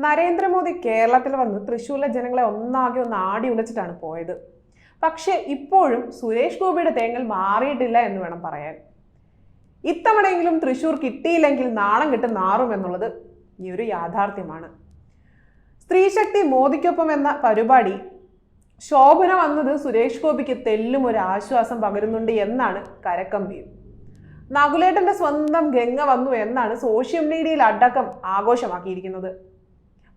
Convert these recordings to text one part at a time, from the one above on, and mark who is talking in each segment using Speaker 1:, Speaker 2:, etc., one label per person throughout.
Speaker 1: നരേന്ദ്രമോദി കേരളത്തിൽ വന്ന് തൃശ്ശൂരിലെ ജനങ്ങളെ ഒന്നാകെ ആടി ഉലച്ചിട്ടാണ് പോയത്. പക്ഷെ ഇപ്പോഴും സുരേഷ് ഗോപിയുടെ തേങ്ങൽ മാറിയിട്ടില്ല എന്ന് വേണം പറയാൻ. ഇത്തവണയെങ്കിലും തൃശ്ശൂർ കിട്ടിയില്ലെങ്കിൽ നാണം കെട്ട് നാറും എന്നുള്ളത് ഈ ഒരു യാഥാർത്ഥ്യമാണ്. സ്ത്രീശക്തി മോദിക്കൊപ്പം എന്ന പരിപാടി ശോഭന വന്നത് സുരേഷ് ഗോപിക്ക് തെല്ലും ഒരു ആശ്വാസം പകരുന്നുണ്ട് എന്നാണ് കരക്കമ്പിയും. നകുലേട്ടന്റെ സ്വന്തം ഗംഗ വന്നു എന്നാണ് സോഷ്യൽ മീഡിയയിൽ അടക്കം ആഘോഷമാക്കിയിരിക്കുന്നത്.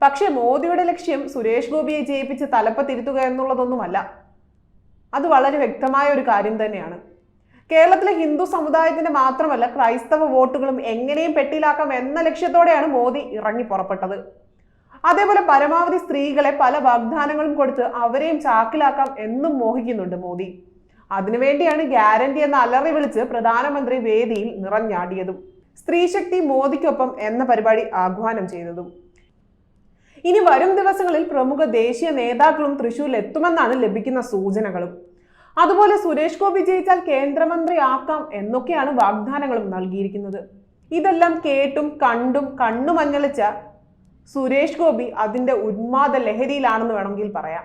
Speaker 1: പക്ഷെ മോദിയുടെ ലക്ഷ്യം സുരേഷ് ഗോപിയെ ജയിപ്പിച്ച് തലപ്പത്തിരുത്തുക എന്നുള്ളതൊന്നുമല്ല. അത് വളരെ വ്യക്തമായ ഒരു കാര്യം തന്നെയാണ്. കേരളത്തിലെ ഹിന്ദു സമുദായത്തിന്റെ മാത്രമല്ല ക്രൈസ്തവ വോട്ടുകളും എങ്ങനെയും പെട്ടിയിലാക്കാം എന്ന ലക്ഷ്യത്തോടെയാണ് മോദി ഇറങ്ങി പുറപ്പെട്ടത്. അതേപോലെ പരമാവധി സ്ത്രീകളെ പല വാഗ്ദാനങ്ങളും കൊടുത്ത് അവരെയും ചാക്കിലാക്കാം എന്നും മോഹിക്കുന്നുണ്ട് മോദി. അതിനുവേണ്ടിയാണ് ഗ്യാരണ്ടി എന്ന അലറി വിളിച്ച് പ്രധാനമന്ത്രി വേദിയിൽ നിറഞ്ഞാടിയതും സ്ത്രീശക്തി മോദിക്കൊപ്പം എന്ന പരിപാടി ആഹ്വാനം ചെയ്തതും. ഇനി വരും ദിവസങ്ങളിൽ പ്രമുഖ ദേശീയ നേതാക്കളും തൃശ്ശൂരിൽ എത്തുമെന്നാണ് ലഭിക്കുന്ന സൂചനകളും. അതുപോലെ സുരേഷ് ഗോപി ജയിച്ചാൽ കേന്ദ്രമന്ത്രി ആക്കാം എന്നൊക്കെയാണ് വാഗ്ദാനങ്ങളും നൽകിയിരിക്കുന്നത്. ഇതെല്ലാം കേട്ടും കണ്ടും കണ്ണുമഞ്ഞളിച്ച സുരേഷ് ഗോപി അതിന്റെ ഉന്മാദ ലഹരിയിലാണെന്ന് വേണമെങ്കിൽ പറയാം.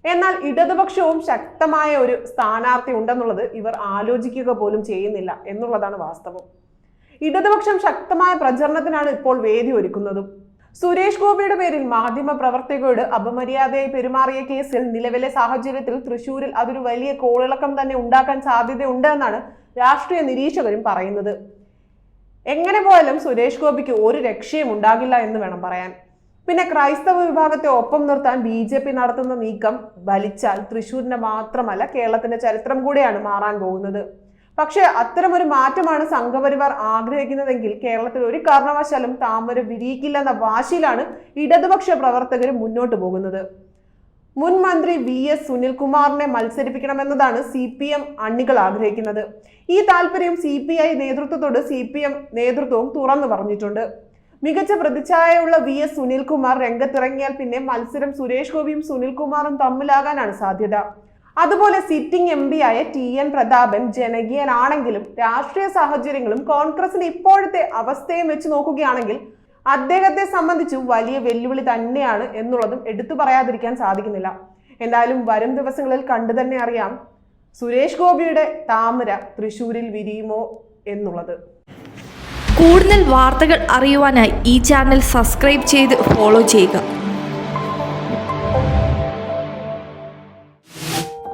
Speaker 1: എന്നാൽ ഇടതുപക്ഷവും ശക്തമായ ഒരു സ്ഥാനാർത്ഥി ഉണ്ടെന്നുള്ളത് ഇവർ ആലോചിക്കുക പോലും ചെയ്യുന്നില്ല എന്നുള്ളതാണ് വാസ്തവം. ഇടതുപക്ഷം ശക്തമായ പ്രചരണത്തിനാണ് ഇപ്പോൾ വേദി ഒരുക്കുന്നതും. സുരേഷ് ഗോപിയുടെ പേരിൽ മാധ്യമ പ്രവർത്തകരോട് അപമര്യാദയായി പെരുമാറിയ കേസിൽ നിലവിലെ സാഹചര്യത്തിൽ തൃശ്ശൂരിൽ അതൊരു വലിയ കോളിളക്കം തന്നെ ഉണ്ടാക്കാൻ സാധ്യതയുണ്ട് എന്നാണ് രാഷ്ട്രീയ നിരീക്ഷകരും പറയുന്നത്. എങ്ങനെ പോയാലും സുരേഷ് ഗോപിക്ക് ഒരു രക്ഷയും ഉണ്ടാകില്ല എന്ന് വേണം പറയാൻ. പിന്നെ ക്രൈസ്തവ വിഭാഗത്തെ ഒപ്പം നിർത്താൻ BJP നടത്തുന്ന നീക്കം വലിച്ചാൽ തൃശ്ശൂരിന്റെ മാത്രമല്ല കേരളത്തിന്റെ ചരിത്രം കൂടെയാണ് മാറാൻ പോകുന്നത്. പക്ഷെ അത്തരമൊരു മാറ്റമാണ് സംഘപരിവാർ ആഗ്രഹിക്കുന്നതെങ്കിൽ കേരളത്തിൽ ഒരു കാരണവശാലും താമര വിരിയിക്കില്ലെന്ന വാശിയിലാണ് ഇടതുപക്ഷ പ്രവർത്തകർ മുന്നോട്ട് പോകുന്നത്. മുൻ മന്ത്രി VS സുനിൽകുമാറിനെ മത്സരിപ്പിക്കണമെന്നതാണ് CPM അണികൾ ആഗ്രഹിക്കുന്നത്. ഈ താല്പര്യം CPI നേതൃത്വത്തോട് CPM നേതൃത്വവും തുറന്നു പറഞ്ഞിട്ടുണ്ട്. മികച്ച പ്രതിച്ഛായയുള്ള VS സുനിൽകുമാർ രംഗത്തിറങ്ങിയാൽ പിന്നെ മത്സരം സുരേഷ് ഗോപിയും സുനിൽകുമാറും തമ്മിലാകാനാണ് സാധ്യത. അതുപോലെ സിറ്റിംഗ് MP ആയ TN പ്രതാപൻ ജനകീയനാണെങ്കിലും രാഷ്ട്രീയ സാഹചര്യങ്ങളും കോൺഗ്രസിന്റെ ഇപ്പോഴത്തെ അവസ്ഥയും വെച്ച് നോക്കുകയാണെങ്കിൽ അദ്ദേഹത്തെ സംബന്ധിച്ച് വലിയ വെല്ലുവിളി തന്നെയാണ് എന്നുള്ളതും എടുത്തു പറയാതിരിക്കാൻ സാധിക്കുന്നില്ല. എന്തായാലും വരും ദിവസങ്ങളിൽ കണ്ടു തന്നെ അറിയാം സുരേഷ് ഗോപിയുടെ താമര തൃശ്ശൂരിൽ വിരിയുമോ എന്നുള്ളത്.
Speaker 2: കൂടുതൽ വാർത്തകൾ അറിയുവാനായി ഈ ചാനൽ സബ്സ്ക്രൈബ് ചെയ്ത് ഫോളോ ചെയ്യുക.